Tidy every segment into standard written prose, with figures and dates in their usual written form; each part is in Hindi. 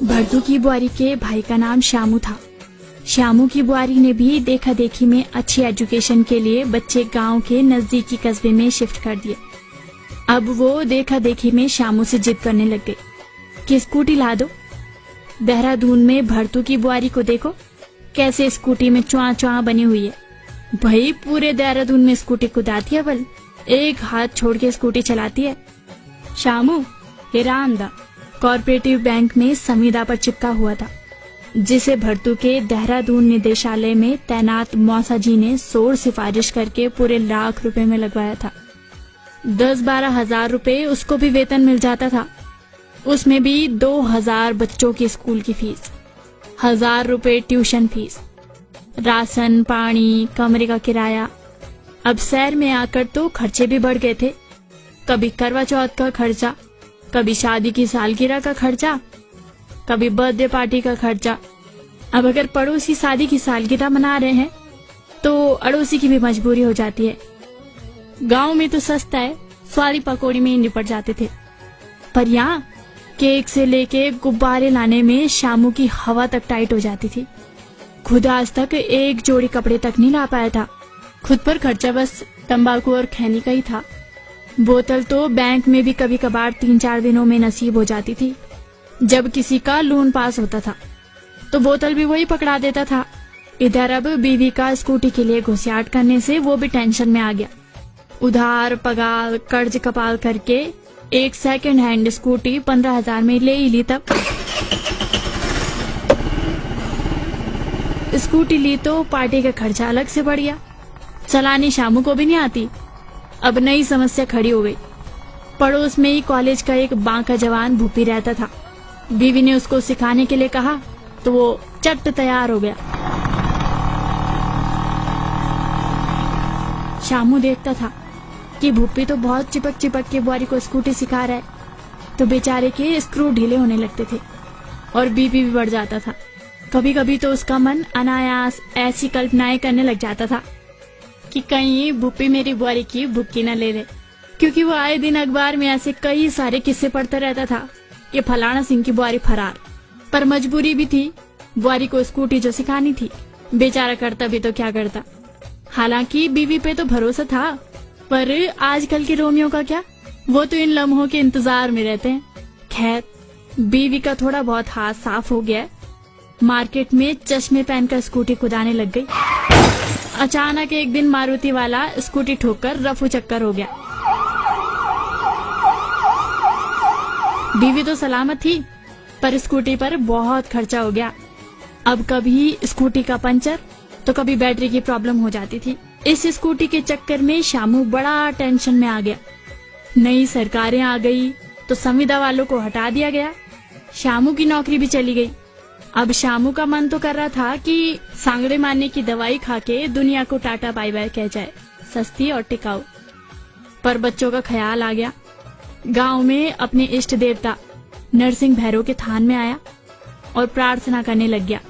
भरतू की बुआरी के भाई का नाम श्यामू था। श्यामू की बुआरी ने भी देखा देखी में अच्छी एजुकेशन के लिए बच्चे गांव के नजदीकी कस्बे में शिफ्ट कर दिए। अब वो देखा देखी में श्यामू से जिद करने लग गए कि स्कूटी ला दो। देहरादून में भरतू की बुआरी को देखो कैसे स्कूटी में चुआ चुआ बनी हुई है। भाई पूरे देहरादून में स्कूटी कुदाती है, बल एक हाथ छोड़ के स्कूटी चलाती है। श्यामू हिरानदा कॉर्पोरेटिव बैंक में संविदा पर चिपका हुआ था, जिसे भरतू के देहरादून निदेशालय में तैनात मौसा जी ने सोर सिफारिश करके पूरे लाख रुपए में लगवाया था। 10-12 हजार रुपए उसको भी वेतन मिल जाता था। उसमें भी 2000 बच्चों की स्कूल की फीस, 1000 रुपए ट्यूशन फीस, राशन पानी, कमरे का किराया। अब शहर में आकर तो खर्चे भी बढ़ गए थे। कभी करवा चौथ का खर्चा, कभी शादी की सालगिरह का खर्चा, कभी बर्थडे पार्टी का खर्चा। अब अगर पड़ोसी शादी की सालगिरह मना रहे हैं तो अड़ोसी की भी मजबूरी हो जाती है। गांव में तो सस्ता है, स्वादी पकौड़ी में ही निपट जाते थे, पर यहाँ केक से लेके गुब्बारे लाने में श्यामू की हवा तक टाइट हो जाती थी। खुद आज तक एक जोड़ी कपड़े तक नहीं ला पाया था। खुद पर खर्चा बस तंबाकू और खैनी का ही था। बोतल तो बैंक में भी कभी कभार 3-4 दिनों में नसीब हो जाती थी। जब किसी का लोन पास होता था तो बोतल भी वही पकड़ा देता था। इधर अब बीवी का स्कूटी के लिए घुसियाट करने से वो भी टेंशन में आ गया। उधार पगार कर्ज कपाल करके एक सेकंड हैंड स्कूटी 15,000 में ले ही ली। तब स्कूटी ली तो पार्टी का खर्चा अलग से बढ़ गया। चलानी श्यामू को भी नहीं आती। अब नई समस्या खड़ी हो गई। पड़ोस में ही कॉलेज का एक बांका जवान भूपी रहता था। बीवी ने उसको सिखाने के लिए कहा तो वो चट तैयार हो गया। श्यामू देखता था कि भूपी तो बहुत चिपक चिपक के बुआरी को स्कूटी सिखा रहा है, तो बेचारे के स्क्रू ढीले होने लगते थे और बीपी भी बढ़ जाता था। कभी कभी तो उसका मन अनायास ऐसी कल्पनाएं करने लग जाता था कि कहीं भूपी मेरी बुआरी की भुक्की न ले ले, क्योंकि वो आए दिन अखबार में ऐसे कई सारे किस्से पढ़ता रहता था कि फलाना सिंह की बुआरी फरार। पर मजबूरी भी थी, बुआरी को स्कूटी जो सिखानी थी। बेचारा करता भी तो क्या करता। हालांकि बीवी पे तो भरोसा था, पर आजकल के रोमियो का क्या, वो तो इन लम्हों के इंतजार में रहते हैं। खैर, बीवी का थोड़ा बहुत हाथ साफ हो गया। मार्केट में चश्मे पहनकर स्कूटी कुदाने लग गई। अचानक एक दिन मारुति वाला स्कूटी ठोककर रफू चक्कर हो गया। बीवी तो सलामत थी, पर स्कूटी पर बहुत खर्चा हो गया। अब कभी स्कूटी का पंचर तो कभी बैटरी की प्रॉब्लम हो जाती थी। इस स्कूटी के चक्कर में श्यामू बड़ा टेंशन में आ गया। नई सरकारें आ गई तो संविदा वालों को हटा दिया गया। श्यामू की नौकरी भी चली गई। अब श्यामू का मन तो कर रहा था कि सांगड़े मारने की दवाई खा के दुनिया को टाटा बाय बाय कह जाए, सस्ती और टिकाऊ। पर बच्चों का ख्याल आ गया। गांव में अपने इष्ट देवता नरसिंह भैरव के थान में आया और प्रार्थना करने लग गया,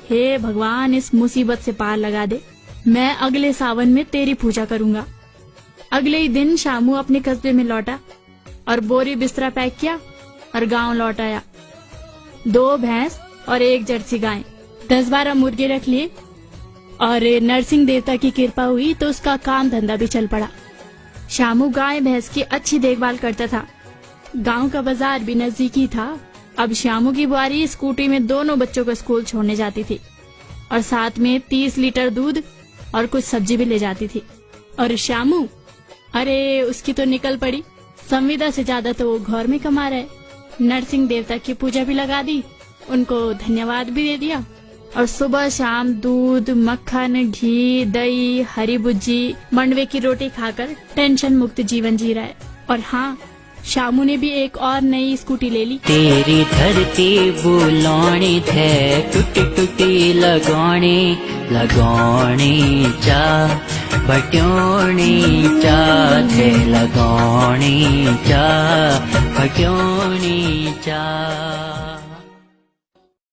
हे भगवान, इस मुसीबत से पार लगा दे। मैं अगले सावन में तेरी पूजा करूंगा। अगले ही दिन श्यामू अपने कस्बे में लौटा और बोरी बिस्तरा पैक किया और गांव लौट आया। 2 भैंस और 1 जर्सी गाय, 10-12 मुर्गे रख लिए और नरसिंह देवता की कृपा हुई तो उसका काम धंधा भी चल पड़ा। श्यामू गाय भैंस की अच्छी देखभाल करता था। गांव का बाजार भी नजदीकी था। अब श्यामू की बुआरी स्कूटी में दोनों बच्चों को स्कूल छोड़ने जाती थी और साथ में 30 लीटर दूध और कुछ सब्जी भी ले जाती थी। और श्यामू, अरे उसकी तो निकल पड़ी। संविदा से ज्यादा तो वो घर में कमा रहा है। नरसिंह देवता की पूजा भी लगा दी, उनको धन्यवाद भी दे दिया और सुबह शाम दूध, मक्खन, घी, दही, हरी भुज्जी, मंडवे की रोटी खाकर टेंशन मुक्त जीवन जी रहा है। और हाँ, श्यामू ने भी एक और नई स्कूटी ले ली। तेरी धरती बुलानी थे, टूटी टूटी लगाने लगाने चा, बट्योने चा थे, लगाने चा, बट्योने चा।